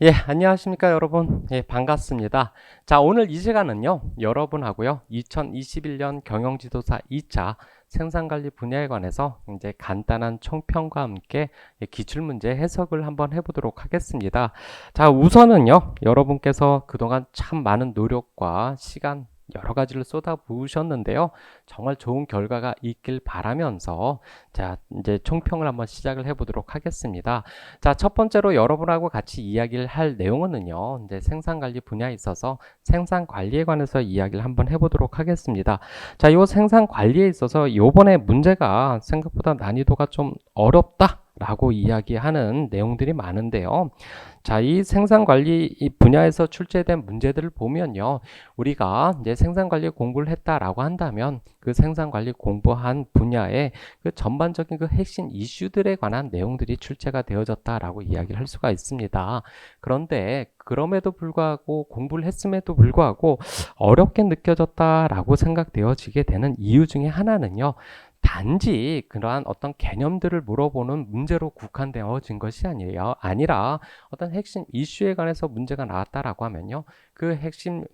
예, 안녕하십니까, 여러분. 예, 반갑습니다. 자, 오늘 이 시간은요, 여러분하고요, 2021년 경영지도사 2차 생산관리 분야에 관해서 이제 간단한 총평과 함께 기출문제 해석을 한번 해보도록 하겠습니다. 자, 우선은요, 여러분께서 그동안 참 많은 노력과 시간, 여러 가지를 쏟아부으셨는데요. 정말 좋은 결과가 있길 바라면서 자, 이제 총평을 한번 시작을 해보도록 하겠습니다. 자, 첫 번째로 여러분하고 같이 이야기를 할 내용은요, 이제 생산관리 분야에 있어서 생산관리에 관해서 이야기를 한번 해보도록 하겠습니다. 자, 이 생산관리에 있어서 요번에 문제가 생각보다 난이도가 좀 어렵다. 라고 이야기하는 내용들이 많은데요. 자, 이 생산관리 분야에서 출제된 문제들을 보면요. 우리가 이제 생산관리 공부를 했다라고 한다면 그 생산관리 공부한 분야의 그 전반적인 그 핵심 이슈들에 관한 내용들이 출제가 되어졌다라고 이야기를 할 수가 있습니다. 그런데 그럼에도 불구하고 공부를 했음에도 불구하고 어렵게 느껴졌다라고 생각되어지게 되는 이유 중에 하나는요. 단지 그러한 어떤 개념들을 물어보는 문제로 국한되어진 것이 아니라 어떤 핵심 이슈에 관해서 문제가 나왔다라고 하면요. 그 핵심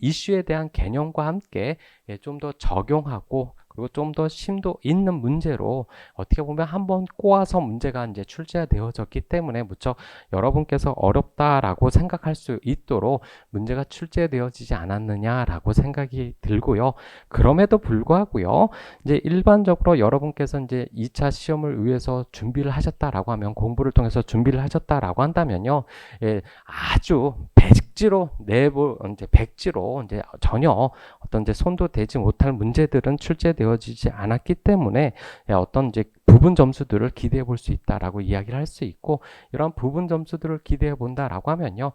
이슈에 대한 개념과 함께 좀 더 적용하고 그리고 좀 더 심도 있는 문제로 어떻게 보면 한번 꼬아서 문제가 이제 출제가 되어졌기 때문에 무척 여러분께서 어렵다라고 생각할 수 있도록 문제가 출제되어지지 않았느냐라고 생각이 들고요. 그럼에도 불구하고요. 이제 일반적으로 여러분께서 이제 2차 시험을 위해서 준비를 하셨다라고 하면 공부를 통해서 준비를 하셨다라고 한다면요. 예, 아주 백지로 이제 백지로 이제 전혀 어떤 이제 손도 대지 못할 문제들은 출제되어지지 않았기 때문에 어떤 이제 부분 점수들을 기대해 볼 수 있다라고 이야기를 할 수 있고 이런 부분 점수들을 기대해 본다라고 하면요.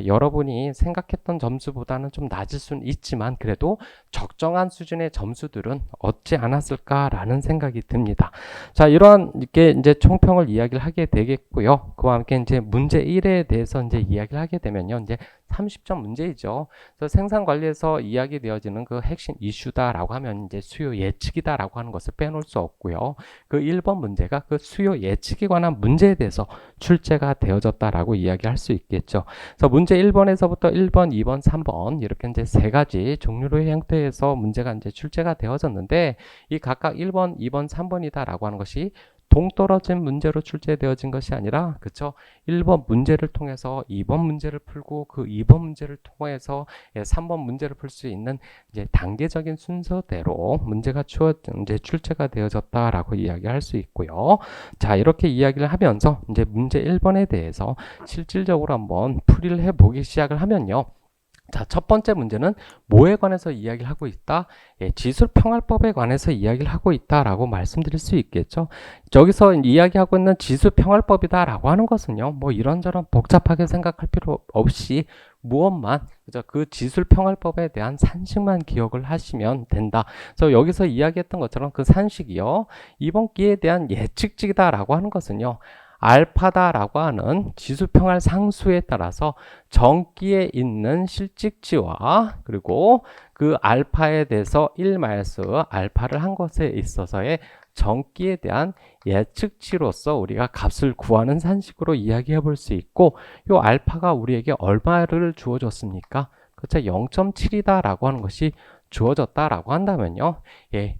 여러분이 생각했던 점수보다는 좀 낮을 수는 있지만 그래도 적정한 수준의 점수들은 얻지 않았을까라는 생각이 듭니다. 자, 이러한 이렇게 이제 총평을 이야기를 하게 되겠고요. 그와 함께 이제 문제 1에 대해서 이제 이야기를 하게 되면요. 이제 30점 문제이죠. 그래서 생산 관리에서 이야기되어지는 그 핵심 이슈다라고 하면 이제 수요 예측이다라고 하는 것을 빼놓을 수 없고요. 그 1번 문제가 그 수요 예측에 관한 문제에 대해서 출제가 되어졌다라고 이야기할 수 있겠죠. 그래서 문제 1번에서부터 1번, 2번, 3번 이렇게 이제 세 가지 종류의 형태에서 문제가 이제 출제가 되어졌는데 이 각각 1번, 2번, 3번이다라고 하는 것이 동떨어진 문제로 출제되어진 것이 아니라 그쵸 1번 문제를 통해서 2번 문제를 풀고 그 2번 문제를 통해서 3번 문제를 풀 수 있는 이제 단계적인 순서대로 문제가 이제 출제가 되어졌다라고 이야기할 수 있고요. 자, 이렇게 이야기를 하면서 이제 문제 1번에 대해서 실질적으로 한번 풀이를 해보기 시작을 하면요. 자, 첫 번째 문제는 뭐에 관해서 이야기를 하고 있다? 지수평활법에 관해서 이야기를 하고 있다라고 말씀드릴 수 있겠죠. 저기서 이야기하고 있는 지수평활법이다라고 하는 것은요. 뭐 이런저런 복잡하게 생각할 필요 없이 무엇만 그죠? 그 지수평활법에 대한 산식만 기억을 하시면 된다. 그래서 여기서 이야기했던 것처럼 그 산식이요. 이번 기회에 대한 예측치기다라고 하는 것은요. 알파다라고 하는 지수평활 상수에 따라서 정기에 있는 실직치와 그리고 그 알파에 대해서 1-알파를 한 것에 있어서의 정기에 대한 예측치로서 우리가 값을 구하는 산식으로 이야기해 볼 수 있고 이 알파가 우리에게 얼마를 주어졌습니까? 그렇죠. 0.7이다 라고 하는 것이 주어졌다라고 한다면요.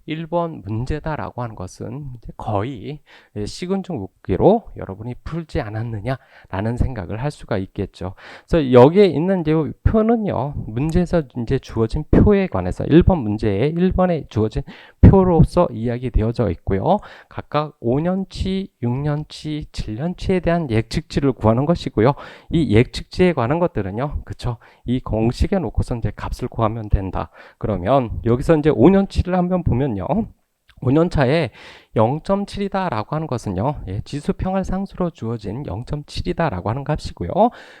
1번 문제다라고 하는 것은 거의 시군증 묻기로 여러분이 풀지 않았느냐라는 생각을 할 수가 있겠죠. 그래서 여기에 있는 이제 표는요. 문제에서 이제 주어진 표에 관해서 1번 문제에 1번에 주어진 표로서 이야기되어져 있고요. 각각 5년치, 6년치, 7년치에 대한 예측치를 구하는 것이고요. 이 예측치에 관한 것들은요. 그쵸? 이 공식에 놓고서 이제 값을 구하면 된다. 그러면 여기서 이제 5년치를 한번 보면요. 5년 차에 0.7이다 라고 하는 것은요. 지수평활 상수로 주어진 0.7이다 라고 하는 값이고요.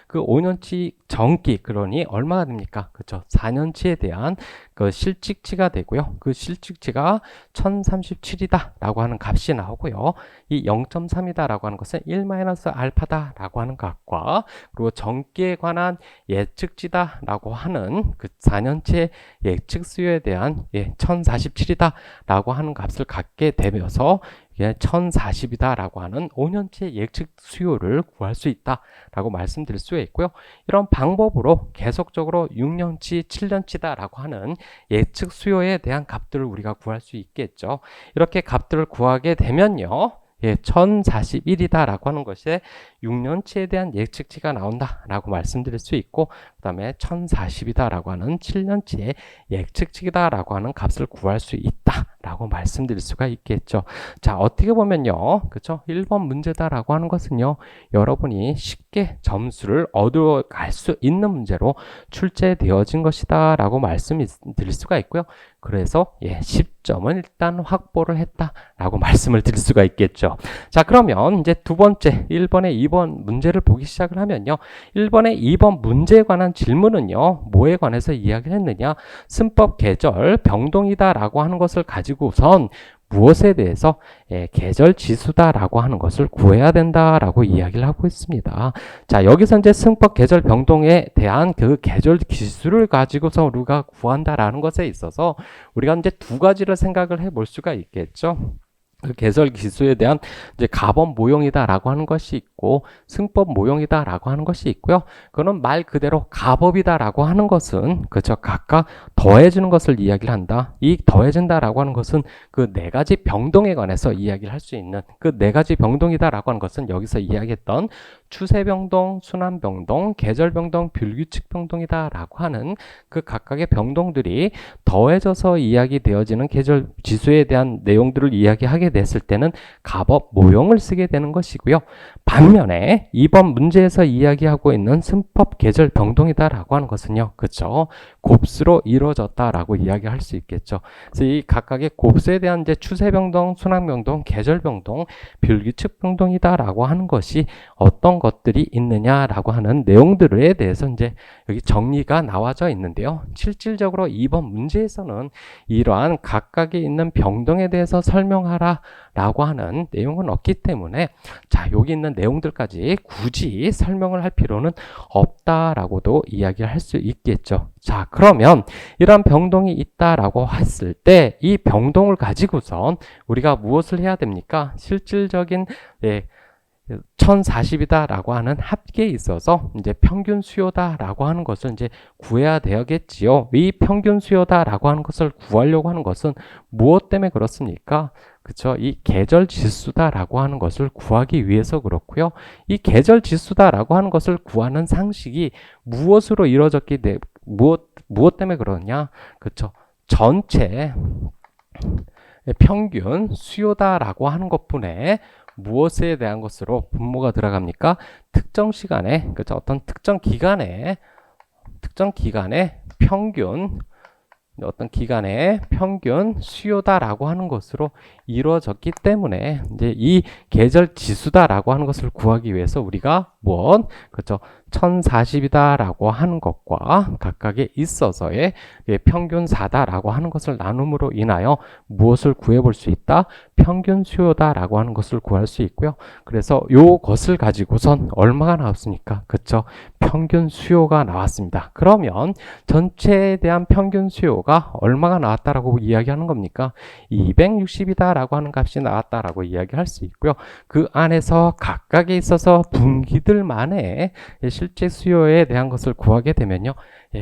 그 5년치 정기 그러니 얼마가 됩니까? 그렇죠. 4년치에 대한 그 실직치가 되고요. 그 실직치가 1037이다 라고 하는 값이 나오고요. 이 0.3이다 라고 하는 것은 1-알파다 라고 하는 값과 그리고 정기에 관한 예측치다 라고 하는 그 4년치의 예측 수요에 대한 1047이다 라고 하는 값을 갖게 되면서 이게 1040이다 라고 하는 5년치 예측 수요를 구할 수 있다 라고 말씀드릴 수가 있고요. 이런 방법으로 계속적으로 6년치, 7년치다 라고 하는 예측 수요에 대한 값들을 우리가 구할 수 있겠죠. 이렇게 값들을 구하게 되면요. 1041이다 라고 하는 것에 6년치에 대한 예측치가 나온다 라고 말씀드릴 수 있고, 그 다음에 1040이다 라고 하는 7년치의 예측치다 라고 하는 값을 구할 수 있다 라고 말씀드릴 수가 있겠죠. 자, 어떻게 보면요, 그쵸? 1번 문제다 라고 하는 것은요, 여러분이 쉽게 점수를 얻어갈 수 있는 문제로 출제되어진 것이다 라고 말씀드릴 수가 있고요. 그래서 10점은 일단 확보를 했다 라고 말씀을 드릴 수가 있겠죠. 자, 그러면 이제 두 번째 1번에 2번 문제를 보기 시작을 하면요, 1번에 2번 문제에 관한 질문은요, 뭐에 관해서 이야기를 했느냐, 승법 계절 병동이다 라고 하는 것을 가지고선 무엇에 대해서 계절 지수다라고 하는 것을 구해야 된다라고 이야기를 하고 있습니다. 자, 여기서 이제 승법 계절 병동에 대한 그 계절 지수를 가지고서 우리가 구한다라는 것에 있어서 우리가 이제 두 가지를 생각을 해볼 수가 있겠죠. 그 계절 기수에 대한 이제 가법 모형이다라고 하는 것이 있고 승법 모형이다라고 하는 것이 있고요. 그거는 말 그대로 가법이다라고 하는 것은 그저 각각 더해지는 것을 이야기를 한다. 이 더해진다라고 하는 것은 그 네 가지 병동에 관해서 이야기를 할 수 있는 그 네 가지 병동이다라고 하는 것은 여기서 이야기했던 추세병동, 순환병동, 계절병동, 불규칙병동이다라고 하는 그 각각의 병동들이 더해져서 이야기되어지는 계절 지수에 대한 내용들을 이야기하게 됐을 때는 가법 모형을 쓰게 되는 것이고요. 반면에 이번 문제에서 이야기하고 있는 승법 계절 병동이다라고 하는 것은요, 그렇죠? 곱수로 이루어졌다라고 이야기할 수 있겠죠. 그래서 이 각각의 곱수에 대한 이제 추세병동, 순환병동, 계절병동, 불규칙병동이다라고 하는 것이 어떤 것들이 있느냐라고 하는 내용들에 대해서 이제 여기 정리가 나와져 있는데요. 실질적으로 이번 문제에서는 이러한 각각에 있는 병동에 대해서 설명하라 라고 하는 내용은 없기 때문에 자, 여기 있는 내용들까지 굳이 설명을 할 필요는 없다라고도 이야기를 할 수 있겠죠. 자, 그러면 이런 병동이 있다라고 했을 때 이 병동을 가지고선 우리가 무엇을 해야 됩니까? 실질적인 1040이다 라고 하는 합계에 있어서 이제 평균 수요다 라고 하는 것을 이제 구해야 되겠지요. 이 평균 수요다 라고 하는 것을 구하려고 하는 것은 무엇 때문에 그렇습니까? 그쵸? 이 계절 지수다 라고 하는 것을 구하기 위해서 그렇고요. 이 계절 지수다 라고 하는 것을 구하는 상식이 무엇으로 이루어졌기 때문에 무엇 때문에 그러냐? 그쵸? 전체 평균 수요다 라고 하는 것뿐에 무엇에 대한 것으로 분모가 들어갑니까? 특정 시간에, 그렇죠? 어떤 특정 기간에 평균 수요다라고 하는 것으로 이루어졌기 때문에 이제 이 계절 지수다라고 하는 것을 구하기 위해서 우리가 그렇죠? 1040이다라고 하는 것과 각각에 있어서의 평균 4다라고 하는 것을 나눔으로 인하여 무엇을 구해볼 수 있다? 평균 수요다라고 하는 것을 구할 수 있고요. 그래서 요것을 가지고선 얼마가 나왔습니까? 그렇죠? 평균 수요가 나왔습니다. 그러면 전체에 대한 평균 수요가 얼마가 나왔다라고 이야기하는 겁니까? 260이다라고 하는 값이 나왔다라고 이야기할 수 있고요. 그 안에서 각각에 있어서 분기들만의 실제 수요에 대한 것을 구하게 되면요.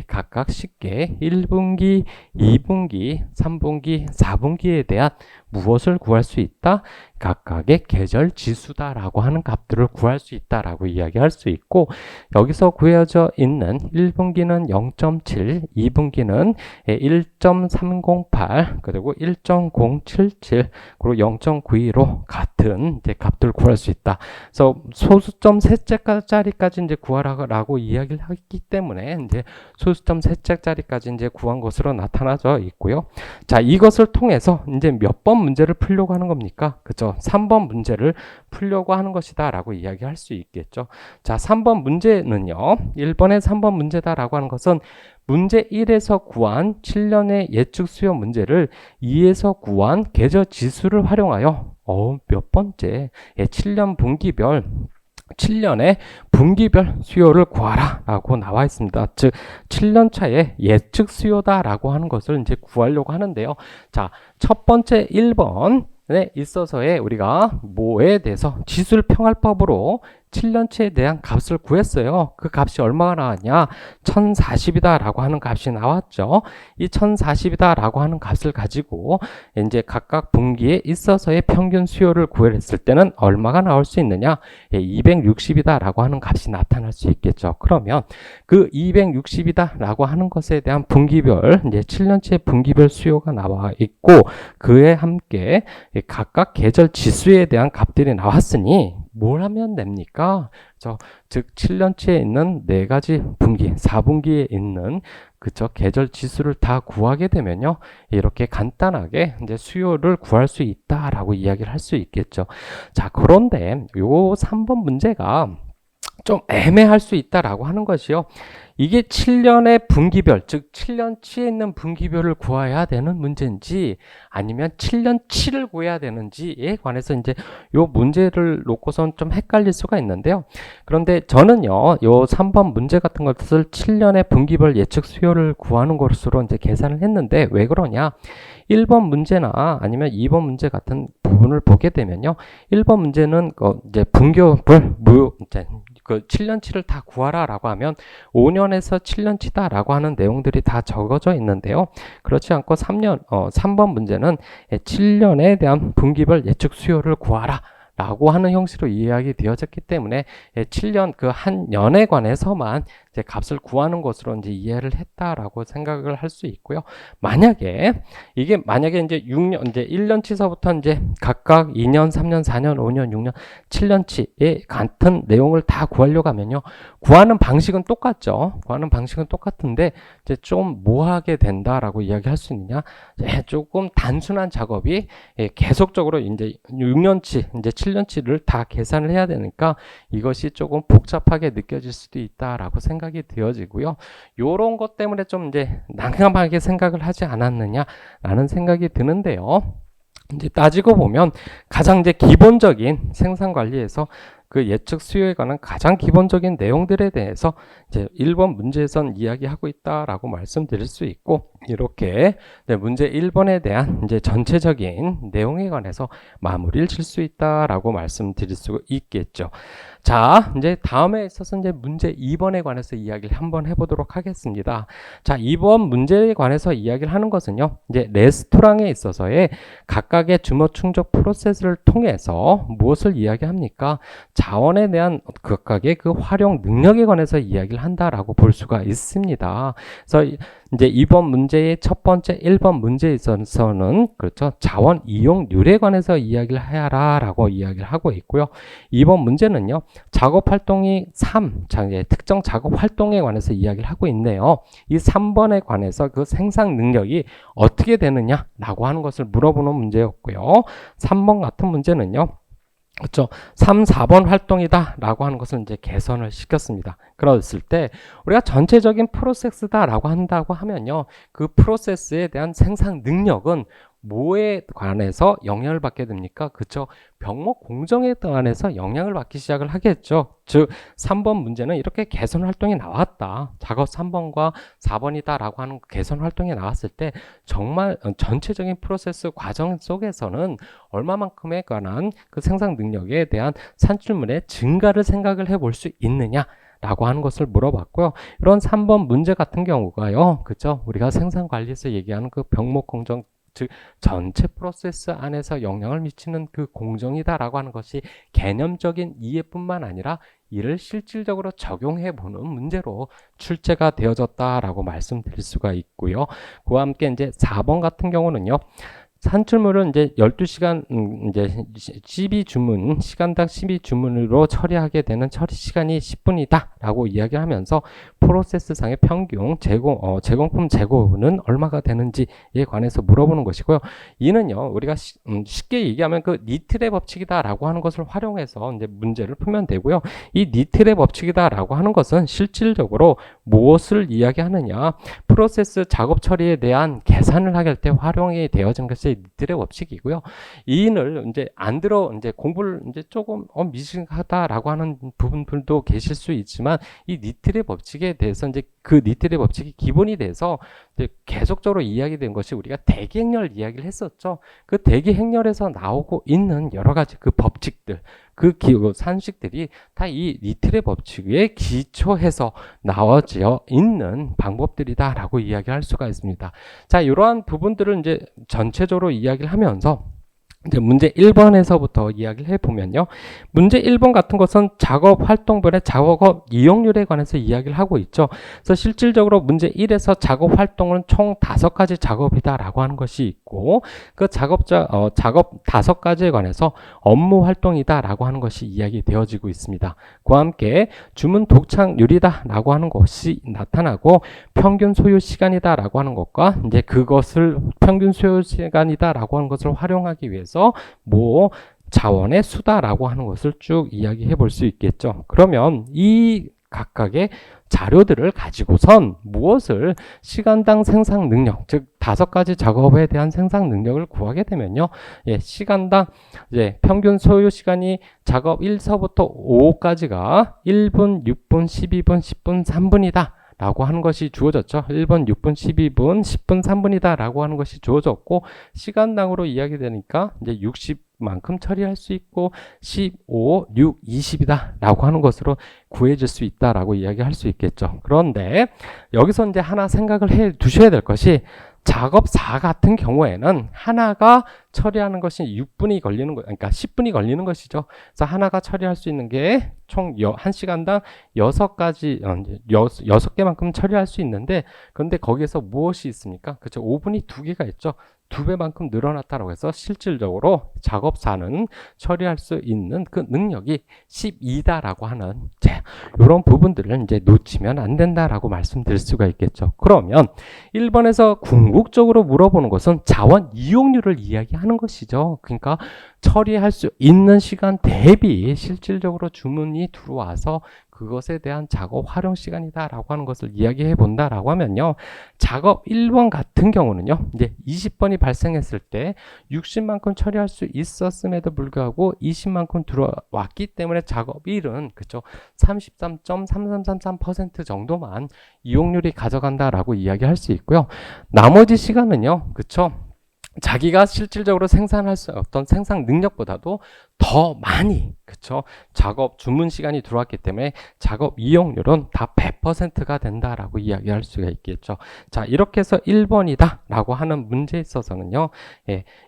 각각 쉽게 1분기, 2분기, 3분기, 4분기에 대한 무엇을 구할 수 있다? 각각의 계절 지수다라고 하는 값들을 구할 수 있다라고 이야기할 수 있고, 여기서 구해져 있는 1분기는 0.7, 2분기는 1.308, 그리고 1.077, 그리고 0.92로 같은 이제 값들을 구할 수 있다. 그래서 소수점 셋째짜리까지 이제 구하라고 이야기를 했기 때문에 이제 소수점 셋째짜리까지 이제 구한 것으로 나타나져 있고요. 자, 이것을 통해서 이제 몇 번 문제를 풀려고 하는 겁니까? 그죠? 3번 문제를 풀려고 하는 것이다 라고 이야기할 수 있겠죠. 자, 3번 문제는요, 1번의 3번 문제다라고 하는 것은 문제 1에서 구한 7년의 예측 수요 문제를 2에서 구한 계절 지수를 활용하여 몇 번째 7년 분기별 7년의 분기별 수요를 구하라 라고 나와 있습니다. 즉 7년 차의 예측 수요다 라고 하는 것을 이제 구하려고 하는데요. 자, 첫 번째 1번 있어서의 우리가 뭐에 대해서 지수평할법으로 7년치에 대한 값을 구했어요. 그 값이 얼마가 나왔냐? 1040이다 라고 하는 값이 나왔죠. 이 1040이다 라고 하는 값을 가지고 이제 각각 분기에 있어서의 평균 수요를 구했을 때는 얼마가 나올 수 있느냐? 260이다 라고 하는 값이 나타날 수 있겠죠. 그러면 그 260이다 라고 하는 것에 대한 분기별, 이제 7년치의 분기별 수요가 나와 있고, 그에 함께 각각 계절 지수에 대한 값들이 나왔으니 뭘 하면 됩니까? 즉 7년치에 있는 네 가지 분기, 4분기에 있는 계절 지수를 다 구하게 되면요, 이렇게 간단하게 이제 수요를 구할 수 있다라고 이야기를 할 수 있겠죠. 자, 그런데 요 3번 문제가 좀 애매할 수 있다라고 하는 것이요. 이게 7년의 분기별, 즉 7년치에 있는 분기별을 구해야 되는 문제인지 아니면 7년치를 구해야 되는지에 관해서 이제 요 문제를 놓고선 좀 헷갈릴 수가 있는데요. 그런데 저는요, 요 3번 문제 같은 것을 7년의 분기별 예측 수요를 구하는 것으로 이제 계산을 했는데, 왜 그러냐? 1번 문제나 아니면 2번 문제 같은 부분을 보게 되면요. 1번 문제는 이제 분기별 이제 그 7년치를 다 구하라 라고 하면 5년에서 7년치다 라고 하는 내용들이 다 적어져 있는데요. 그렇지 않고 3번 문제는 7년에 대한 분기별 예측 수요를 구하라 라고 하는 형식으로 이야기 되어졌기 때문에 7년 그 한 년에 관해서만 이제 값을 구하는 것으로 이제 이해를 했다라고 생각을 할 수 있고요. 만약에 이제 6년, 이제 1년치서부터 이제 각각 2년, 3년, 4년, 5년, 6년, 7년치의 같은 내용을 다 구하려고 하면요. 구하는 방식은 똑같죠. 구하는 방식은 똑같은데 이제 좀 뭐 하게 된다라고 이야기할 수 있느냐? 조금 단순한 작업이 계속적으로 이제 6년치, 이제 7년치를 다 계산을 해야 되니까 이것이 조금 복잡하게 느껴질 수도 있다라고 생각이 되어지고요. 요런 것 때문에 좀 이제 난감하게 생각을 하지 않았느냐라는 생각이 드는데요. 이제 따지고 보면 가장 이제 기본적인 생산 관리에서 그 예측 수요에 관한 가장 기본적인 내용들에 대해서 이제 1번 문제에선 이야기하고 있다라고 말씀드릴 수 있고, 이렇게 문제 1번에 대한 이제 전체적인 내용에 관해서 마무리를 질 수 있다라고 말씀드릴 수 있겠죠. 자, 이제 다음에 있어서 이제 문제 2번에 관해서 이야기를 한번 해보도록 하겠습니다. 자, 2번 문제에 관해서 이야기를 하는 것은요, 이제 레스토랑에 있어서의 각각의 주머 충족 프로세스를 통해서 무엇을 이야기합니까? 자원에 대한 각각의 그 활용 능력에 관해서 이야기를 한다라고 볼 수가 있습니다. 그래서 이제 이번 문제의 첫 번째 1번 문제에 있어서는 그렇죠, 자원 이용률에 관해서 이야기를 해라라고 이야기를 하고 있고요. 2번 문제는요, 작업 활동이 특정 작업 활동에 관해서 이야기를 하고 있네요. 이 3번에 관해서 그 생산 능력이 어떻게 되느냐라고 하는 것을 물어보는 문제였고요. 3번 같은 문제는요, 그렇죠. 3, 4번 활동이다 라고 하는 것을 이제 개선을 시켰습니다. 그랬을 때 우리가 전체적인 프로세스다 라고 한다고 하면요, 그 프로세스에 대한 생산 능력은 뭐에 관해서 영향을 받게 됩니까? 그쵸? 병목 공정에 관해서 영향을 받기 시작을 하겠죠. 즉 3번 문제는 이렇게 개선 활동이 나왔다, 작업 3번과 4번이다 라고 하는 개선 활동이 나왔을 때 정말 전체적인 프로세스 과정 속에서는 얼마만큼에 관한 그 생산 능력에 대한 산출물의 증가를 생각을 해볼 수 있느냐 라고 하는 것을 물어봤고요. 이런 3번 문제 같은 경우가요, 그쵸? 우리가 생산 관리에서 얘기하는 그 병목 공정, 즉 전체 프로세스 안에서 영향을 미치는 그 공정이다라고 하는 것이 개념적인 이해뿐만 아니라 이를 실질적으로 적용해 보는 문제로 출제가 되어졌다라고 말씀드릴 수가 있고요. 그와 함께 이제 4번 같은 경우는요, 산출물은 이제 12시간, 이제 12주문, 시간당 12주문으로 처리하게 되는 처리 시간이 10분이다 라고 이야기를 하면서 프로세스상의 평균 제공품 재고는 얼마가 되는지에 관해서 물어보는 것이고요. 이는요, 우리가 쉽게 얘기하면 그 니틀의 법칙이다 라고 하는 것을 활용해서 이제 문제를 풀면 되고요. 이 니틀의 법칙이다 라고 하는 것은 실질적으로 무엇을 이야기하느냐, 프로세스 작업 처리에 대한 계산을 하게 할 때 활용이 되어진 것이 니틀의 법칙이고요. 이인을 이제 안 들어 이제 공부를 이제 조금 미식하다라고 하는 부분들도 계실 수 있지만 이 니틀의 법칙에 대해서 이제 그 니트의 법칙이 기본이 돼서 이제 계속적으로 이야기된 것이 우리가 대기행렬 이야기를 했었죠. 그 대기행렬에서 나오고 있는 여러 가지 그 법칙들, 그 산식들이 다 이 니트의 법칙에 기초해서 나와져 있는 방법들이다라고 이야기할 수가 있습니다. 자, 이러한 부분들을 이제 전체적으로 이야기를 하면서 이제 문제 1번에서부터 이야기를 해보면요. 문제 1번 같은 것은 작업 활동별의 작업 이용률에 관해서 이야기를 하고 있죠. 그래서 실질적으로 문제 1에서 작업 활동은 총 5가지 작업이다라고 하는 것이 있고, 그 작업 5가지에 관해서 업무 활동이다라고 하는 것이 이야기되어지고 있습니다. 그와 함께 주문 독착률이다라고 하는 것이 나타나고, 평균 소요 시간이다라고 하는 것과 이제 그것을 평균 소요 시간이다라고 하는 것을 활용하기 위해서 자원의 수다라고 하는 것을 쭉 이야기해 볼 수 있겠죠. 그러면 이 각각의 자료들을 가지고선 무엇을 시간당 생산 능력, 즉 5가지 작업에 대한 생산 능력을 구하게 되면요. 시간당 이제 평균 소요 시간이 작업 1서부터 5까지가 1분, 6분, 12분, 10분, 3분이다. 라고 하는 것이 주어졌죠. 1분, 6분, 12분, 10분, 3분이다 라고 하는 것이 주어졌고, 시간당으로 이야기되니까 이제 60만큼 처리할 수 있고 15, 6, 20이다 라고 하는 것으로 구해질 수 있다 라고 이야기할 수 있겠죠. 그런데 여기서 이제 하나 생각을 해 두셔야 될 것이, 작업 4 같은 경우에는 하나가 처리하는 것이 6분이 걸리는 거, 그러니까 10분이 걸리는 것이죠. 그래서 하나가 처리할 수 있는 게 총 1시간당 6가지, 6개만큼 처리할 수 있는데, 그런데 거기에서 무엇이 있습니까? 그렇죠. 5분이 2개가 있죠. 2배만큼 늘어났다고 해서 실질적으로 작업사는 처리할 수 있는 그 능력이 12다라고 하는 이런 부분들을 이제 놓치면 안 된다라고 말씀드릴 수가 있겠죠. 그러면 1번에서 궁극적으로 물어보는 것은 자원 이용률을 이야기하는 것이죠. 그러니까 처리할 수 있는 시간 대비 실질적으로 주문이 들어와서 그것에 대한 작업 활용 시간이다라고 하는 것을 이야기해 본다라고 하면요. 작업 1번 같은 경우는요. 이제 20번이 발생했을 때 60만큼 처리할 수 있었음에도 불구하고 20만큼 들어왔기 때문에 작업 1은 그쵸 33.3333% 정도만 이용률이 가져간다라고 이야기할 수 있고요. 나머지 시간은요. 그쵸? 자기가 실질적으로 생산할 수 어떤 생산 능력보다도 더 많이 그쵸 작업 주문 시간이 들어왔기 때문에 작업 이용률은 다 100%가 된다라고 이야기할 수가 있겠죠. 자, 이렇게 해서 1번이다 라고 하는 문제에 있어서는요,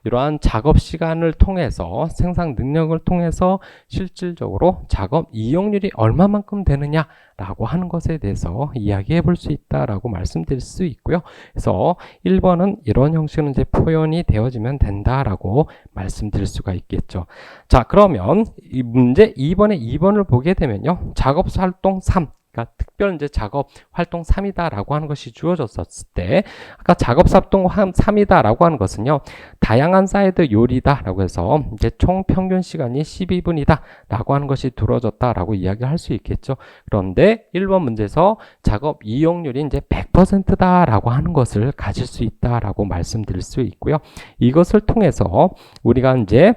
이러한 작업 시간을 통해서 생산 능력을 통해서 실질적으로 작업 이용률이 얼마만큼 되느냐 라고 하는 것에 대해서 이야기해 볼 수 있다라고 말씀드릴 수 있고요. 그래서 1번은 이런 형식으로 이제 표현이 되어지면 된다라고 말씀드릴 수가 있겠죠. 자, 그러면 이 문제 2번에 2번을 보게 되면요. 작업 활동 3. 그러니까 특별 이제 작업 활동 3이다라고 하는 것이 주어졌을 때, 아까 작업 활동 3이다라고 하는 것은요, 다양한 사이드 요리다라고 해서 이제 총 평균 시간이 12분이다라고 하는 것이 두어졌다라고 이야기할 수 있겠죠. 그런데 1번 문제에서 작업 이용률이 이제 100%다라고 하는 것을 가질 수 있다라고 말씀드릴 수 있고요. 이것을 통해서 우리가 이제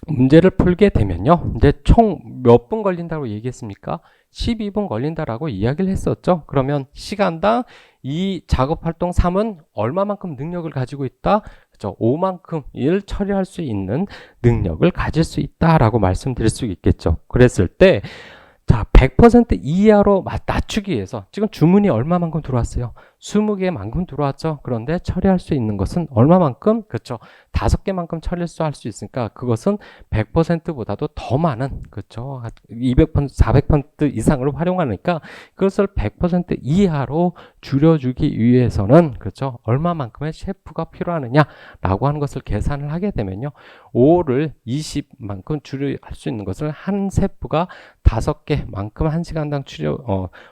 문제를 풀게 되면요. 이제 총 몇 분 걸린다고 얘기했습니까? 12분 걸린다라고 이야기를 했었죠. 그러면 시간당 이 작업 활동 3은 얼마만큼 능력을 가지고 있다? 그렇죠. 5만큼 일 처리할 수 있는 능력을 가질 수 있다라고 말씀드릴 수 있겠죠. 그랬을 때 자, 100% 이하로 낮추기 위해서 지금 주문이 얼마만큼 들어왔어요? 20개만큼 들어왔죠. 그런데 처리할 수 있는 것은 얼마만큼? 그렇죠. 5개만큼 처리할 수 있으니까 그것은 100%보다도 더 많은, 그렇죠. 200%, 400% 이상으로 활용하니까 그것을 100% 이하로 줄여주기 위해서는, 그렇죠. 얼마만큼의 셰프가 필요하느냐라고 하는 것을 계산을 하게 되면요. 5를 20만큼 줄일 수 있는 것을 한 셰프가 5개만큼 1시간당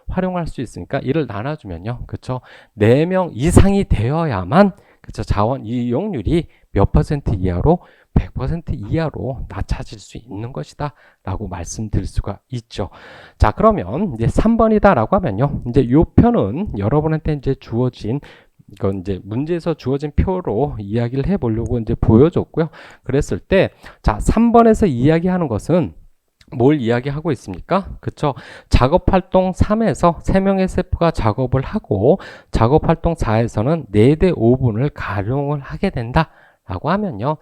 활용할 수 있으니까 이를 나눠주면요. 그렇죠. 4명 이상이 되어야만 그렇죠. 자원 이용률이 몇 퍼센트 이하로 100% 이하로 낮아질 수 있는 것이다 라고 말씀드릴 수가 있죠. 자, 그러면 이제 3번이다 라고 하면요. 이제 요 표는 여러분한테 이제 주어진 이건 이제 문제에서 주어진 표로 이야기를 해 보려고 이제 보여줬고요. 그랬을 때 자, 3번에서 이야기하는 것은 뭘 이야기하고 있습니까? 그쵸? 작업활동 3에서 3명의 셰프가 작업을 하고 작업활동 4에서는 4대 오븐을 가용을 하게 된다. 라고 하면요,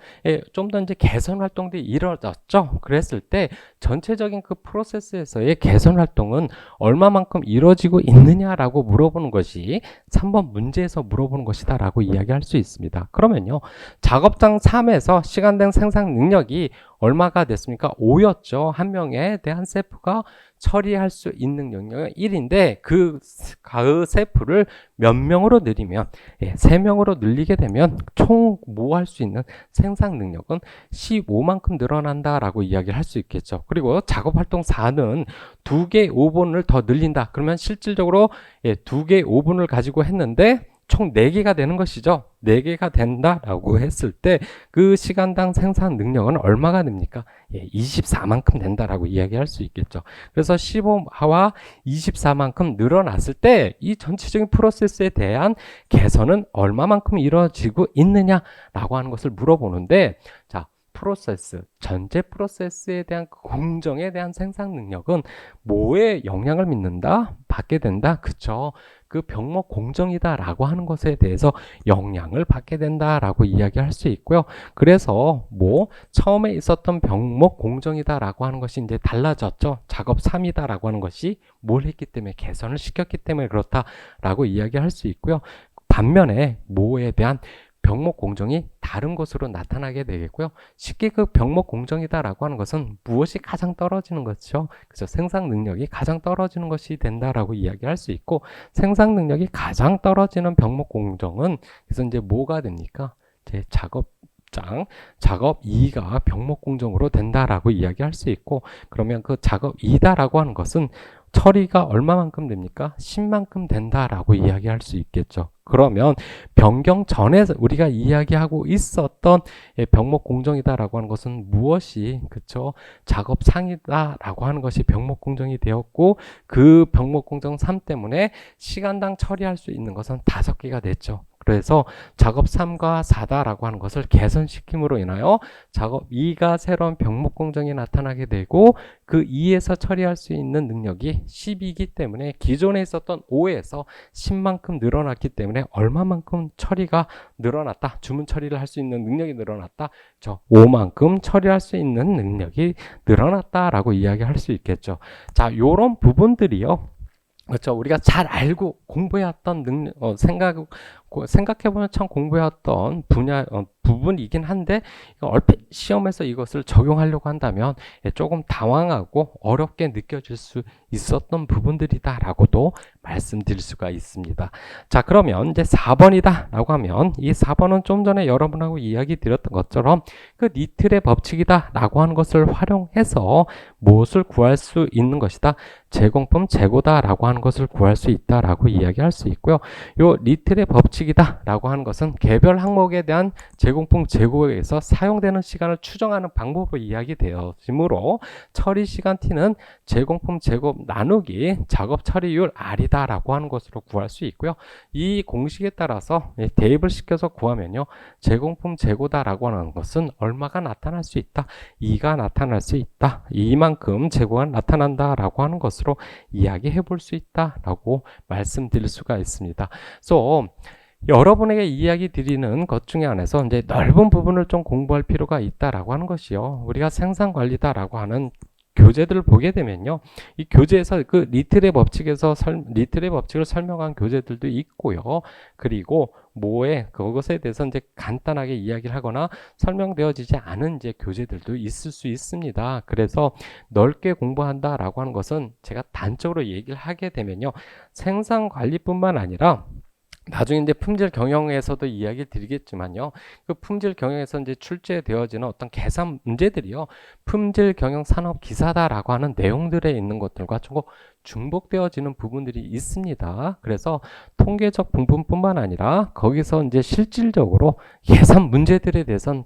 좀 더 이제 개선 활동들이 이루어졌죠. 그랬을 때 전체적인 그 프로세스에서의 개선 활동은 얼마만큼 이루어지고 있느냐라고 물어보는 것이 3번 문제에서 물어보는 것이다라고 이야기할 수 있습니다. 그러면요, 작업장 3에서 시간당 생산 능력이 얼마가 됐습니까? 5였죠. 한 명에 대한 셰프가 처리할 수 있는 능력은 1인데 그 셰프를 몇 명으로 늘리면 3명으로 늘리게 되면 총 뭐 할 수 있는 생산 능력은 15만큼 늘어난다라고 이야기를 할 수 있겠죠. 그리고 작업 활동 4는 2개 오븐을 더 늘린다. 그러면 실질적으로 2개 오븐을 가지고 했는데 총 4개가 되는 것이죠. 4개가 된다라고 했을 때 그 시간당 생산 능력은 얼마가 됩니까? 24만큼 된다라고 이야기할 수 있겠죠. 그래서 15와 24만큼 늘어났을 때 이 전체적인 프로세스에 대한 개선은 얼마만큼 이루어지고 있느냐라고 하는 것을 물어보는데, 자, 전체 프로세스에 대한 공정에 대한 생산 능력은 뭐에 영향을 받게 된다? 그쵸? 그 병목 공정이다라고 하는 것에 대해서 영향을 받게 된다라고 이야기할 수 있고요. 그래서 처음에 있었던 병목 공정이다라고 하는 것이 이제 달라졌죠. 작업 3이다라고 하는 것이 뭘 했기 때문에 개선을 시켰기 때문에 그렇다라고 이야기할 수 있고요. 반면에 뭐에 대한 병목 공정이 다른 것으로 나타나게 되겠고요. 쉽게 그 병목 공정이다라고 하는 것은 무엇이 가장 떨어지는 것이죠. 그래서 생산 능력이 가장 떨어지는 것이 된다라고 이야기할 수 있고, 생산 능력이 가장 떨어지는 병목 공정은 그래서 이제 뭐가 됩니까? 제 작업 2가 병목 공정으로 된다라고 이야기할 수 있고, 그러면 그 작업 2다라고 하는 것은 처리가 얼마만큼 됩니까? 10만큼 된다라고 이야기할 수 있겠죠. 그러면 변경 전에 우리가 이야기하고 있었던 병목 공정이다라고 하는 것은 무엇이, 그쵸? 작업 상이다라고 하는 것이 병목 공정이 되었고, 그 병목 공정 3 때문에 시간당 처리할 수 있는 것은 5개가 됐죠. 그래서 작업 3과 4다라고 하는 것을 개선시킴으로 인하여 작업 2가 새로운 병목 공정이 나타나게 되고, 그 2에서 처리할 수 있는 능력이 10이기 때문에 기존에 있었던 5에서 10만큼 늘어났기 때문에 얼마만큼 처리가 늘어났다, 주문 처리를 할 수 있는 능력이 늘어났다, 5만큼 처리할 수 있는 능력이 늘어났다라고 이야기할 수 있겠죠. 자, 이런 부분들이요, 그렇죠. 우리가 잘 알고 공부해왔던 생각해보면 참 공부해왔던 부분이긴 한데, 얼핏 시험에서 이것을 적용하려고 한다면 조금 당황하고 어렵게 느껴질 수 있었던 부분들이다라고도 말씀드릴 수가 있습니다. 자, 그러면 이제 4번이다 라고 하면, 이 4번은 좀 전에 여러분하고 이야기 드렸던 것처럼 그 니틀의 법칙이다 라고 하는 것을 활용해서 무엇을 구할 수 있는 것이다? 제공품 재고다 라고 하는 것을 구할 수 있다 라고 이야기할 수 있고요. 요 니틀의 법칙이다 라고 하는 것은 개별 항목에 대한 제공품 재고에서 사용되는 시간을 추정하는 방법으로 이야기되어지므로 처리 시간 T는 제공품 재고 나누기 작업 처리율 R이다 라고 하는 것으로 구할 수 있고요. 이 공식에 따라서 대입을 시켜서 구하면요, 제공품 재고다 라고 하는 것은 얼마가 나타날 수 있다? 2가 나타날 수 있다. 이만큼 재고가 나타난다 라고 하는 것으로 이야기해 볼 수 있다 라고 말씀드릴 수가 있습니다. 그래서 여러분에게 이야기 드리는 것 중에 한해서 이제 넓은 부분을 좀 공부할 필요가 있다라고 하는 것이요, 우리가 생산 관리다라고 하는 교재들을 보게 되면요, 이 교재에서 그 리틀의 법칙을 설명한 교재들도 있고요. 그리고 그것에 대해서 이제 간단하게 이야기를 하거나 설명되어지지 않은 이제 교재들도 있을 수 있습니다. 그래서 넓게 공부한다라고 하는 것은 제가 단적으로 얘기를 하게 되면요, 생산 관리뿐만 아니라 나중에 이제 품질 경영에서도 이야기 드리겠지만요, 그 품질 경영에서 이제 출제되어지는 어떤 계산 문제들이요, 품질 경영 산업 기사다라고 하는 내용들에 있는 것들과 조금 중복되어지는 부분들이 있습니다. 그래서 통계적 부분뿐만 아니라 거기서 이제 실질적으로 계산 문제들에 대해서는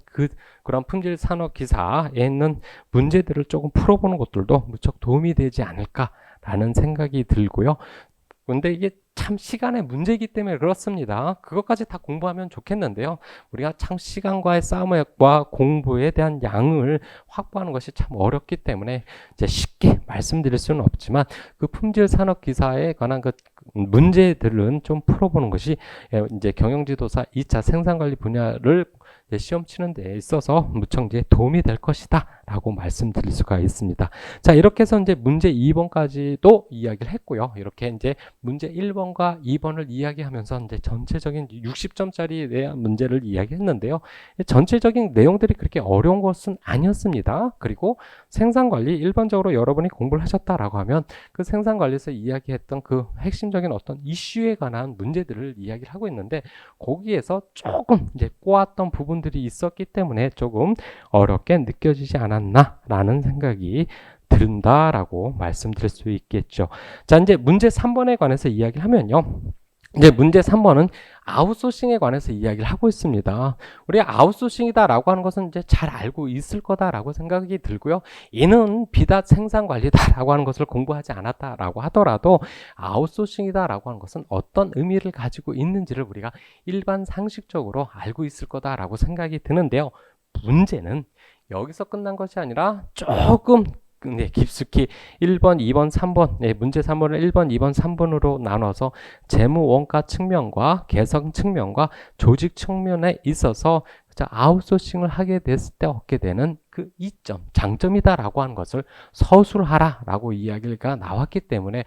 그런 품질 산업 기사에 있는 문제들을 조금 풀어보는 것들도 무척 도움이 되지 않을까라는 생각이 들고요. 근데 이게 참 시간의 문제이기 때문에 그렇습니다. 그것까지 다 공부하면 좋겠는데요. 우리가 참 시간과의 싸움과 공부에 대한 양을 확보하는 것이 참 어렵기 때문에 이제 쉽게 말씀드릴 수는 없지만 그 품질 산업 기사에 관한 그 문제들은 좀 풀어보는 것이 이제 경영지도사 2차 생산관리 분야를 시험 치는 데 있어서 무척 이제 도움이 될 것이다 라고 말씀드릴 수가 있습니다. 자, 이렇게 해서 이제 문제 2번까지도 이야기를 했고요. 이렇게 이제 문제 1번과 2번을 이야기하면서 이제 전체적인 60점짜리에 대한 문제를 이야기했는데요. 전체적인 내용들이 그렇게 어려운 것은 아니었습니다. 그리고 생산관리 일반적으로 여러분이 공부를 하셨다라고 하면 그 생산관리에서 이야기했던 그 핵심적인 어떤 이슈에 관한 문제들을 이야기를 하고 있는데 거기에서 조금 이제 꼬았던 부분들이 있었기 때문에 조금 어렵게 느껴지지 않았나라는 생각이 든다라고 말씀드릴 수 있겠죠. 자, 이제 문제 3번에 관해서 이야기를 하면요. 이제 문제 3번은 아웃소싱에 관해서 이야기를 하고 있습니다. 우리가 아웃소싱이다라고 하는 것은 이제 잘 알고 있을 거다라고 생각이 들고요. 이는 비단 생산관리다라고 하는 것을 공부하지 않았다라고 하더라도 아웃소싱이다라고 하는 것은 어떤 의미를 가지고 있는지를 우리가 일반 상식적으로 알고 있을 거다라고 생각이 드는데요. 문제는 여기서 끝난 것이 아니라 조금 깊숙이 1번, 2번, 3번, 문제 3번을 1번, 2번, 3번으로 나눠서 재무 원가 측면과 개선 측면과 조직 측면에 있어서 아웃소싱을 하게 됐을 때 얻게 되는 그 이점, 장점이다라고 하는 것을 서술하라라고 이야기가 나왔기 때문에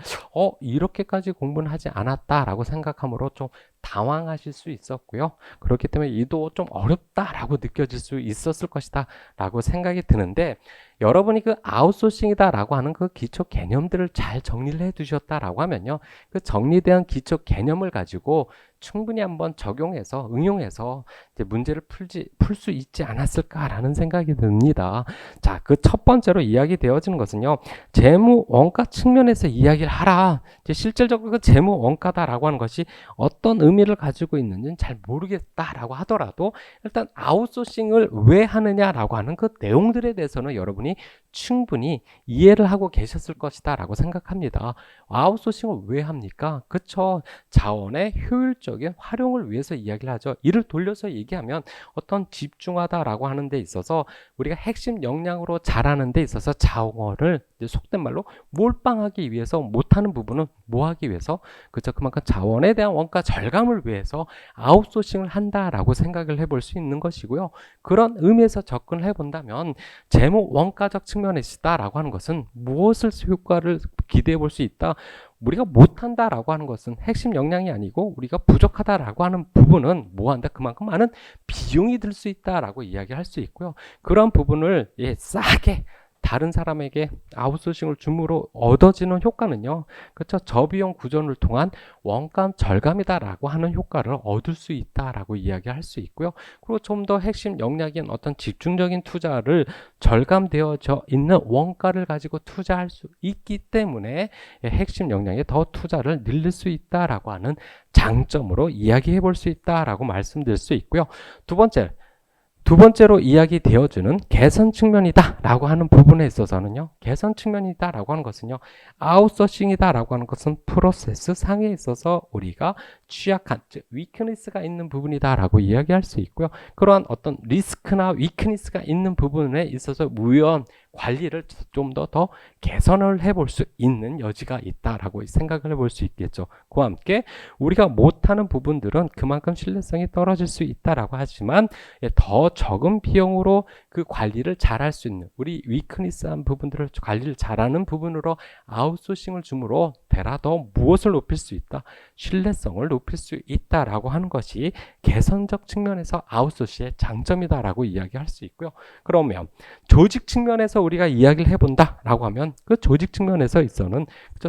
이렇게까지 공부는 하지 않았다라고 생각함으로 좀 당황하실 수 있었고요. 그렇기 때문에 이도 좀 어렵다라고 느껴질 수 있었을 것이다 라고 생각이 드는데 여러분이 그 아웃소싱이다라고 하는 그 기초 개념들을 잘 정리를 해 두셨다라고 하면요. 그 정리된 기초 개념을 가지고 충분히 한번 적용해서 응용해서 이제 문제를 풀 수 있지 않았을까라는 생각이 듭니다. 자, 그 첫 번째로 이야기되어지는 것은요. 재무 원가 측면에서 이야기를 하라. 이제 실질적으로 그 재무 원가다라고 하는 것이 어떤 의미를 가지고 있는지는 잘 모르겠다라고 하더라도 일단 아웃소싱을 왜 하느냐라고 하는 그 내용들에 대해서는 여러분이 충분히 이해를 하고 계셨을 것이다 라고 생각합니다. 아웃소싱을 왜 합니까? 그쵸. 자원의 효율적인 활용을 위해서 이야기를 하죠. 이를 돌려서 얘기하면 어떤 집중하다라고 하는 데 있어서 우리가 핵심 역량으로 잘하는 데 있어서 자원을 속된 말로 몰빵하기 위해서 못하는 부분은 뭐 하기 위해서 그쵸. 그만큼 자원에 대한 원가 절감을 위해서 아웃소싱을 한다라고 생각을 해볼 수 있는 것이고요. 그런 의미에서 접근을 해본다면 재무 원가적 측면에서 있다라고 하는 것은 무엇을 효과를 기대해 볼 수 있다. 우리가 못한다라고 하는 것은 핵심 역량이 아니고 우리가 부족하다라고 하는 부분은 뭐한다? 그만큼 많은 비용이 들 수 있다라고 이야기할 수 있고요. 그런 부분을 싸게 다른 사람에게 아웃소싱을 줌으로 얻어지는 효과는요. 그렇죠. 저비용 구조를 통한 원가 절감이다라고 하는 효과를 얻을 수 있다라고 이야기할 수 있고요. 그리고 좀 더 핵심 역량인 어떤 집중적인 투자를 절감되어져 있는 원가를 가지고 투자할 수 있기 때문에 핵심 역량에 더 투자를 늘릴 수 있다라고 하는 장점으로 이야기해 볼 수 있다라고 말씀드릴 수 있고요. 두 번째로 이야기되어주는 개선 측면이다 라고 하는 부분에 있어서는요. 개선 측면이다 라고 하는 것은요. 아웃소싱이다 라고 하는 것은 프로세스 상에 있어서 우리가 취약한, 즉 위크니스가 있는 부분이다 라고 이야기할 수 있고요. 그러한 어떤 리스크나 위크니스가 있는 부분에 있어서 우연 관리를 좀 더 개선을 해볼 수 있는 여지가 있다라고 생각을 해볼 수 있겠죠. 그와 함께 우리가 못하는 부분들은 그만큼 신뢰성이 떨어질 수 있다라고 하지만 더 적은 비용으로 그 관리를 잘할 수 있는 우리 위크니스한 부분들을 관리를 잘하는 부분으로 아웃소싱을 줌으로 더 무엇을 높일 수 있다? 신뢰성을 높일 수 있다라고 하는 것이 개선적 측면에서 아웃소싱의 장점이다라고 이야기할 수 있고요. 그러면 조직 측면에서 우리가 이야기를 해본다라고 하면 그 조직 측면에서 있어서는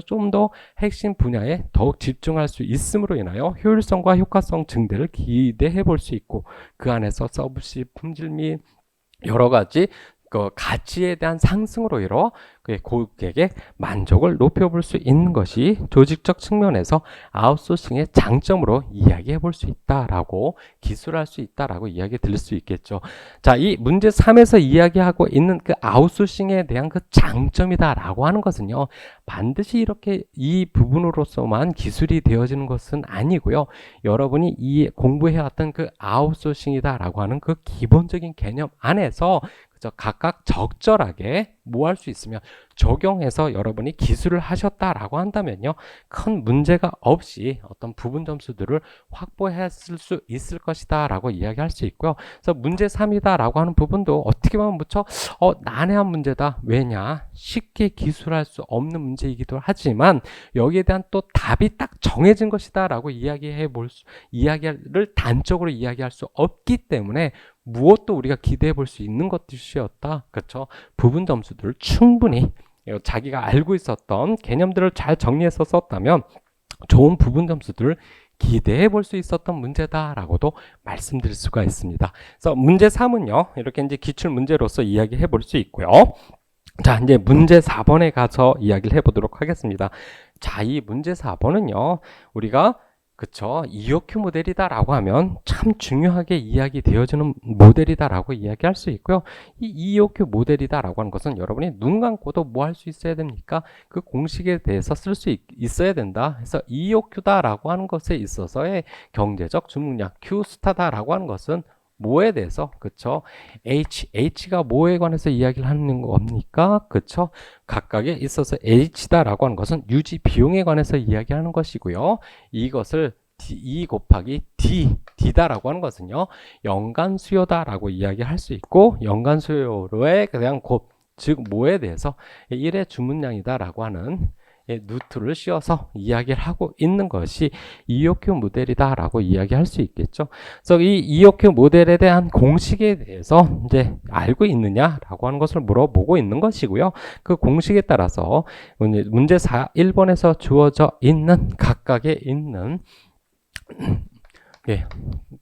좀 더 핵심 분야에 더욱 집중할 수 있음으로 인하여 효율성과 효과성 증대를 기대해 볼 수 있고 그 안에서 서비스 품질 및 여러 가지 그 가치에 대한 상승으로 인해 고객의 만족을 높여볼 수 있는 것이 조직적 측면에서 아웃소싱의 장점으로 이야기해 볼 수 있다라고 기술할 수 있다라고 이야기 드릴 수 있겠죠. 자, 이 문제 3에서 이야기하고 있는 그 아웃소싱에 대한 그 장점이다라고 하는 것은요, 반드시 이렇게 이 부분으로서만 기술이 되어지는 것은 아니고요. 여러분이 이 공부해왔던 그 아웃소싱이다라고 하는 그 기본적인 개념 안에서 각각 적절하게 뭐 할 수 있으면 적용해서 여러분이 기술을 하셨다라고 한다면요, 큰 문제가 없이 어떤 부분 점수들을 확보했을 수 있을 것이다 라고 이야기할 수 있고요. 그래서 문제 3이다 라고 하는 부분도 어떻게 보면 무척 난해한 문제다. 왜냐? 쉽게 기술할 수 없는 문제이기도 하지만 여기에 대한 또 답이 딱 정해진 것이다 라고 이야기를 단적으로 이야기할 수 없기 때문에 무엇도 우리가 기대해 볼 수 있는 것이었다. 그렇죠? 부분 점수들을 충분히 자기가 알고 있었던 개념들을 잘 정리해서 썼다면 좋은 부분 점수들을 기대해 볼 수 있었던 문제다라고도 말씀드릴 수가 있습니다. 그래서 문제 3은요, 이렇게 이제 기출 문제로서 이야기해 볼 수 있고요. 자, 이제 문제 4번에 가서 이야기를 해보도록 하겠습니다. 자, 이 문제 4번은요, 우리가 그쵸, EOQ 모델이다라고 하면 참 중요하게 이야기되어지는 모델이다라고 이야기할 수 있고요. 이 EOQ 모델이다라고 하는 것은 여러분이 눈 감고도 뭐 할 수 있어야 됩니까? 그 공식에 대해서 쓸 수 있어야 된다. 그래서 EOQ다라고 하는 것에 있어서의 경제적 주문량 Q스타다라고 하는 것은 뭐에 대해서, 그쵸? H가 뭐에 관해서 이야기를 하는 겁니까? 그쵸? 각각에 있어서 H다라고 하는 것은 유지 비용에 관해서 이야기하는 것이고요. 이것을 E 곱하기 D다라고 하는 것은요, 연간 수요다라고 이야기할 수 있고, 연간 수요로의 그냥 즉 뭐에 대해서 1의 주문량이다라고 하는 누트를 씌워서 이야기를 하고 있는 것이 EOQ 모델이다 라고 이야기할 수 있겠죠. 그래서 이 EOQ 모델에 대한 공식에 대해서 이제 알고 있느냐라고 하는 것을 물어보고 있는 것이고요. 그 공식에 따라서 문제 1번에서 주어져 있는 각각에 있는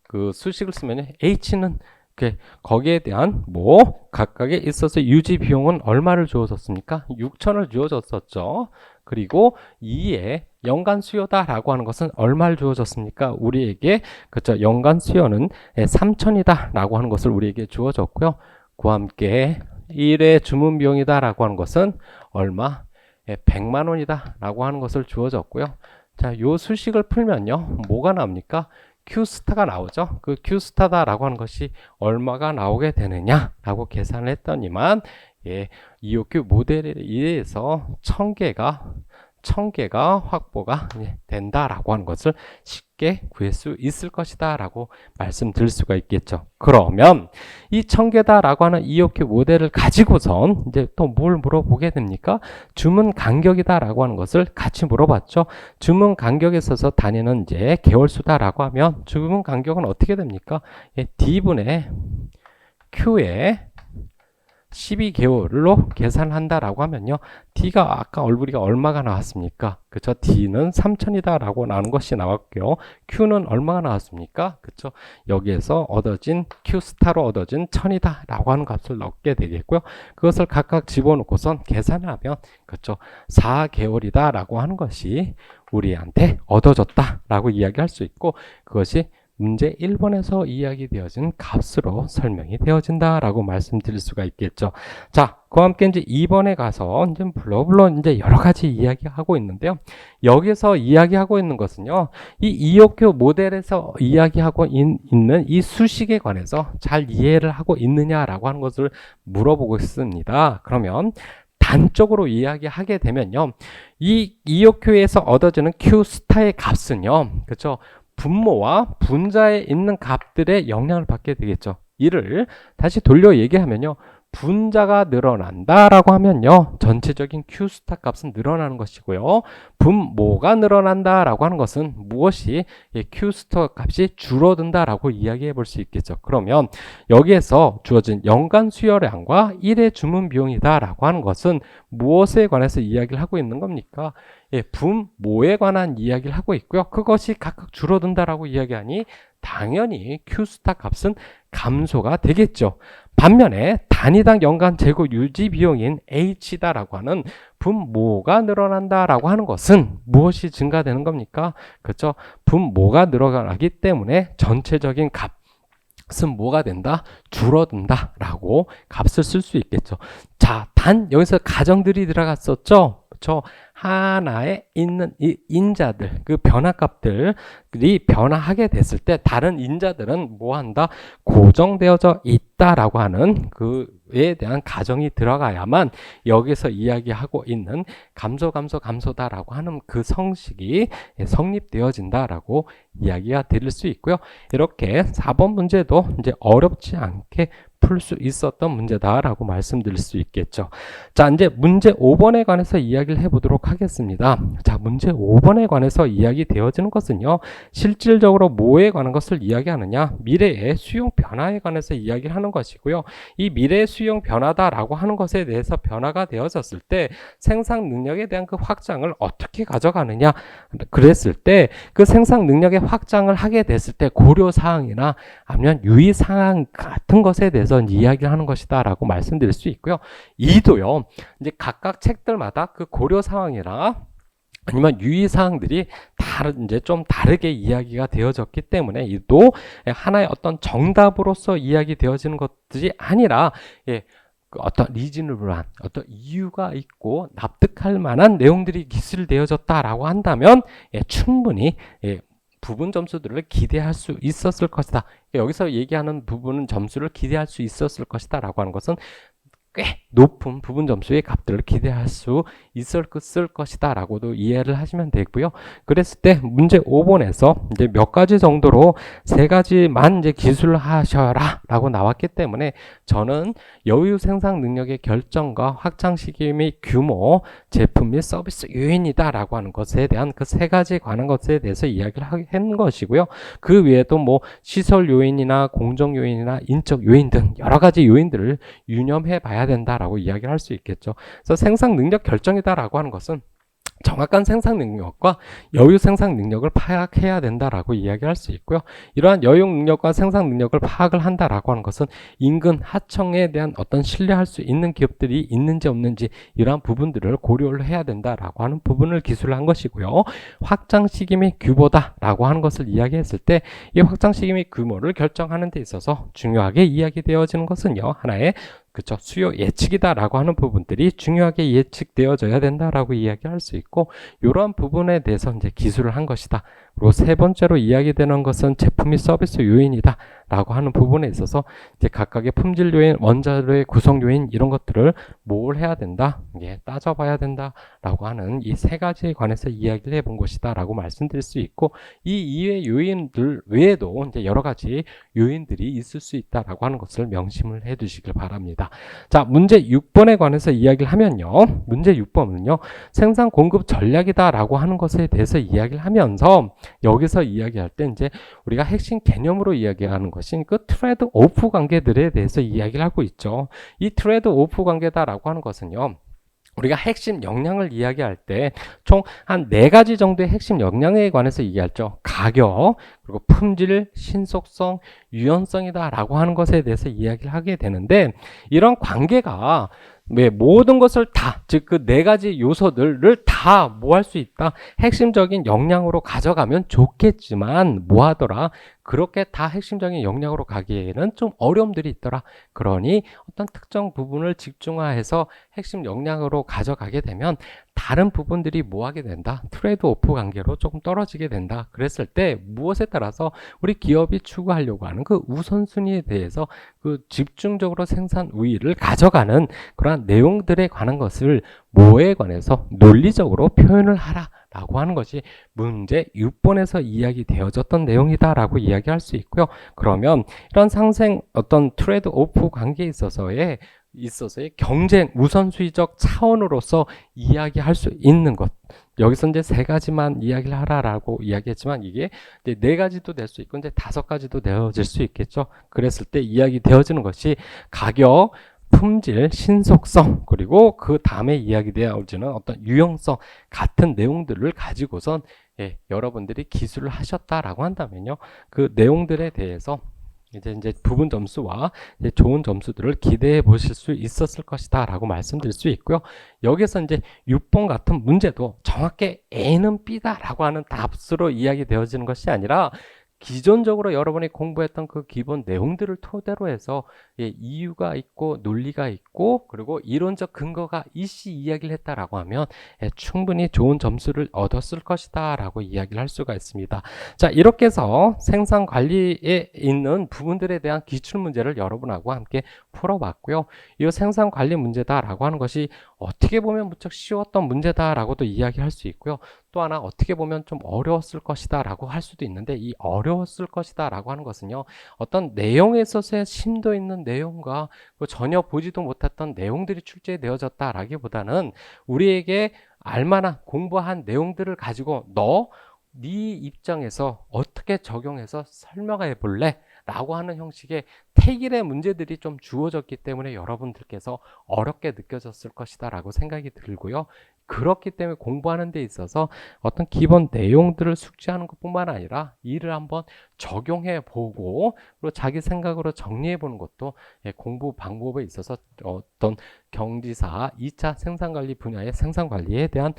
그 수식을 쓰면 H는 거기에 대한 각각에 있어서 유지 비용은 얼마를 주어졌습니까? 6천을 주어졌었죠. 그리고 2의 연간 수요다라고 하는 것은 얼마를 주어졌습니까? 우리에게 그렇죠. 연간 수요는 3천이다라고 하는 것을 우리에게 주어졌고요. 그와 함께 1의 주문 비용이다라고 하는 것은 얼마? 100만 원이다라고 하는 것을 주어졌고요. 자, 요 수식을 풀면요. 뭐가 나옵니까? Q스타가 나오죠. 그 Q스타다라고 하는 것이 얼마가 나오게 되느냐라고 계산을 했더니만 EOQ 모델에 의해서 1000개가 확보가 된다라고 하는 것을 쉽게 구할 수 있을 것이다 라고 말씀드릴 수가 있겠죠. 그러면 이 1000개다라고 하는 EOQ 모델을 가지고선 이제 또 뭘 물어보게 됩니까? 주문 간격이다라고 하는 것을 같이 물어봤죠. 주문 간격에 있어서 단위는 이제 개월수다라고 하면 주문 간격은 어떻게 됩니까? D분의 Q에 12개월로 계산한다라고 하면요. D가 아까 우리가 얼마가 나왔습니까? 그쵸? D는 3천이다라고 나오는 것이 나왔고요. Q는 얼마가 나왔습니까? 그쵸? 여기에서 얻어진 Q스타로 얻어진 1000이다라고 하는 값을 넣게 되겠고요. 그것을 각각 집어넣고선 계산하면 그쵸? 4개월이다라고 하는 것이 우리한테 얻어졌다라고 이야기할 수 있고, 그것이 문제 1번에서 이야기되어진 값으로 설명이 되어진다라고 말씀드릴 수가 있겠죠. 자, 그와 함께 이제 2번에 가서 이제 이제 여러 가지 이야기하고 있는데요. 여기서 이야기하고 있는 것은요, 이 EOQ 모델에서 이야기하고 있는 이 수식에 관해서 잘 이해를 하고 있느냐라고 하는 것을 물어보고 있습니다. 그러면 단적으로 이야기하게 되면요, 이 EOQ에서 얻어지는 Q스타의 값은요, 그렇죠? 분모와 분자에 있는 값들의 영향을 받게 되겠죠. 이를 다시 돌려 얘기하면요, 분자가 늘어난다라고 하면요, 전체적인 Q스타 값은 늘어나는 것이고요. 분모가 늘어난다라고 하는 것은 무엇이 Q스타 값이 줄어든다라고 이야기해 볼 수 있겠죠. 그러면 여기에서 주어진 연간 수요량과 1의 주문 비용이다라고 하는 것은 무엇에 관해서 이야기를 하고 있는 겁니까? 분모에 관한 이야기를 하고 있고요. 그것이 각각 줄어든다라고 이야기하니 당연히 Q스타 값은 감소가 되겠죠. 반면에 단위당 연간 재고 유지 비용인 H다라고 하는 분모가 늘어난다라고 하는 것은 무엇이 증가되는 겁니까? 그렇죠? 분모가 늘어나기 때문에 전체적인 값은 뭐가 된다? 줄어든다 라고 값을 쓸 수 있겠죠. 자, 단 여기서 가정들이 들어갔었죠. 그렇죠? 하나에 있는 이 인자들, 그 변화값들이 변화하게 됐을 때 다른 인자들은 뭐 한다? 고정되어져 있다라고 하는 그에 대한 가정이 들어가야만 여기서 이야기하고 있는 감소다라고 하는 그 성식이 성립되어진다라고 이야기가 드릴 수 있고요. 이렇게 4번 문제도 이제 어렵지 않게 풀 수 있었던 문제다라고 말씀드릴 수 있겠죠. 자, 이제 문제 5번에 관해서 이야기를 해보도록 하겠습니다. 자, 문제 5번에 관해서 이야기되어지는 것은요, 실질적으로 뭐에 관한 것을 이야기하느냐? 미래의 수용 변화에 관해서 이야기를 하는 것이고요. 이 미래의 수용 변화다라고 하는 것에 대해서 변화가 되어졌을 때 생산 능력에 대한 그 확장을 어떻게 가져가느냐? 그랬을 때 그 생산 능력의 확장을 하게 됐을 때 고려 사항이나 아니면 유의 사항 같은 것에 대해서 이야기를 하는 것이다 라고 말씀드릴 수 있고요. 이도요, 이제 각각 책들마다 그 고려 사항이나 아니면 유의 사항들이 이제 좀 다르게 이야기가 되어졌기 때문에 이도 하나의 어떤 정답으로서 이야기 되어지는 것들이 아니라 어떤 리즈너블한 어떤 이유가 있고 납득할 만한 내용들이 기술되어졌다라고 한다면 충분히 부분 점수들을 기대할 수 있었을 것이다. 여기서 얘기하는 부분은 점수를 기대할 수 있었을 것이다 라고 하는 것은 꽤 높은 부분 점수의 값들을 기대할 수 있을 것이다 라고도 이해를 하시면 되고요. 그랬을 때 문제 5번에서 이제 몇 가지 정도로 3가지만 이제 기술을 하셔라 라고 나왔기 때문에 저는 여유 생산 능력의 결정과 확장 시기 및 규모, 제품 및 서비스 요인이다 라고 하는 것에 대한 그 3가지에 관한 것에 대해서 이야기를 한 것이고요. 그 외에도 뭐 시설 요인이나 공정 요인이나 인적 요인 등 여러 가지 요인들을 유념해 봐야 된다라고 이야기를 할 수 있겠죠. 그래서 생산 능력 결정이다라고 하는 것은 정확한 생산 능력과 여유 생산 능력을 파악해야 된다라고 이야기할 수 있고요. 이러한 여유 능력과 생산 능력을 파악을 한다라고 하는 것은 인근 하청에 대한 어떤 신뢰할 수 있는 기업들이 있는지 없는지 이러한 부분들을 고려를 해야 된다라고 하는 부분을 기술을 한 것이고요. 확장 시기 및 규모다라고 하는 것을 이야기했을 때 이 확장 시기 및 규모를 결정하는 데 있어서 중요하게 이야기되어지는 것은요, 하나의 그쵸, 수요 예측이다라고 하는 부분들이 중요하게 예측되어져야 된다라고 이야기할 수 있고, 이러한 부분에 대해서 이제 기술을 한 것이다. 그리고 3번째로 이야기되는 것은 제품 및 서비스 요인이다 라고 하는 부분에 있어서 이제 각각의 품질 요인, 원자료의 구성 요인 이런 것들을 뭘 해야 된다, 따져봐야 된다 라고 하는 이 3가지에 관해서 이야기를 해본 것이다 라고 말씀드릴 수 있고, 이 이외의 요인들 외에도 이제 여러 가지 요인들이 있을 수 있다라고 하는 것을 명심을 해 두시길 바랍니다. 자, 문제 6번에 관해서 이야기를 하면요, 문제 6번은요 생산 공급 전략이다 라고 하는 것에 대해서 이야기를 하면서 여기서 이야기할 때 이제 우리가 핵심 개념으로 이야기하는 것인 그 트레이드 오프 관계들에 대해서 이야기를 하고 있죠. 이 트레이드 오프 관계다라고 하는 것은요, 우리가 핵심 역량을 이야기할 때 총 한 4가지 정도의 핵심 역량에 관해서 이야기하죠. 가격, 그리고 품질, 신속성, 유연성이다 라고 하는 것에 대해서 이야기를 하게 되는데, 이런 관계가 모든 것을 다, 즉 그 4가지 요소들을 다 뭐 할 수 있다, 핵심적인 역량으로 가져가면 좋겠지만 뭐 하더라, 그렇게 다 핵심적인 역량으로 가기에는 좀 어려움들이 있더라. 그러니 어떤 특정 부분을 집중화해서 핵심 역량으로 가져가게 되면 다른 부분들이 뭐 하게 된다, 트레이드 오프 관계로 조금 떨어지게 된다. 그랬을 때 무엇에 따라서 우리 기업이 추구하려고 하는 그 우선순위에 대해서 그 집중적으로 생산 우위를 가져가는 그러한 내용들에 관한 것을 뭐에 관해서 논리적으로 표현을 하라 라고 하는 것이 문제 6번에서 이야기되어졌던 내용이다 라고 이야기할 수 있고요. 그러면 이런 상생 어떤 트레이드 오프 관계에 있어서의 경쟁 우선순위적 차원으로서 이야기할 수 있는 것, 여기서 이제 3가지만 이야기를 하라라고 이야기했지만 이게 이제 4가지도 될 수 있고 이제 5가지도 되어질 수 있겠죠. 그랬을 때 이야기 되어지는 것이 가격, 품질, 신속성, 그리고 그 다음에 이야기되어지는 어떤 유용성 같은 내용들을 가지고선 여러분들이 기술을 하셨다라고 한다면요. 그 내용들에 대해서 이제 부분 점수와 이제 좋은 점수들을 기대해 보실 수 있었을 것이다 라고 말씀드릴 수 있고요. 여기서 이제 6번 같은 문제도 정확히 A는 B다 라고 하는 답수로 이야기되어지는 것이 아니라 기존적으로 여러분이 공부했던 그 기본 내용들을 토대로 해서 이유가 있고 논리가 있고 그리고 이론적 근거가 있이 이야기를 했다라고 하면 충분히 좋은 점수를 얻었을 것이다 라고 이야기를 할 수가 있습니다. 자, 이렇게 해서 생산 관리에 있는 부분들에 대한 기출 문제를 여러분하고 함께 풀어봤고요. 이 생산 관리 문제다라고 하는 것이 어떻게 보면 무척 쉬웠던 문제다라고도 이야기할 수 있고요. 또 하나 어떻게 보면 좀 어려웠을 것이다 라고 할 수도 있는데 이 어려웠을 것이다 라고 하는 것은요, 어떤 내용에 있어서의 심도 있는 내용과 전혀 보지도 못했던 내용들이 출제되어졌다 라기보다는 우리에게 알만한 공부한 내용들을 가지고 네 입장에서 어떻게 적용해서 설명해 볼래? 라고 하는 형식의 택일의 문제들이 좀 주어졌기 때문에 여러분들께서 어렵게 느껴졌을 것이다 라고 생각이 들고요. 그렇기 때문에 공부하는 데 있어서 어떤 기본 내용들을 숙지하는 것뿐만 아니라 이를 한번 적용해 보고 그리고 자기 생각으로 정리해 보는 것도 공부 방법에 있어서 어떤 경지사 2차 생산관리 분야의 생산관리에 대한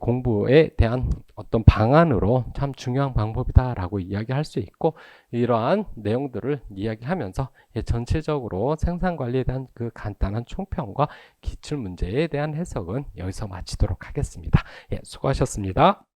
공부에 대한 어떤 방안으로 참 중요한 방법이다 라고 이야기할 수 있고, 이러한 내용들을 이야기하면서 전체적으로 생산관리에 대한 그 간단한 총평과 기출문제에 대한 해석은 여기서 마치도록 하겠습니다. 수고하셨습니다.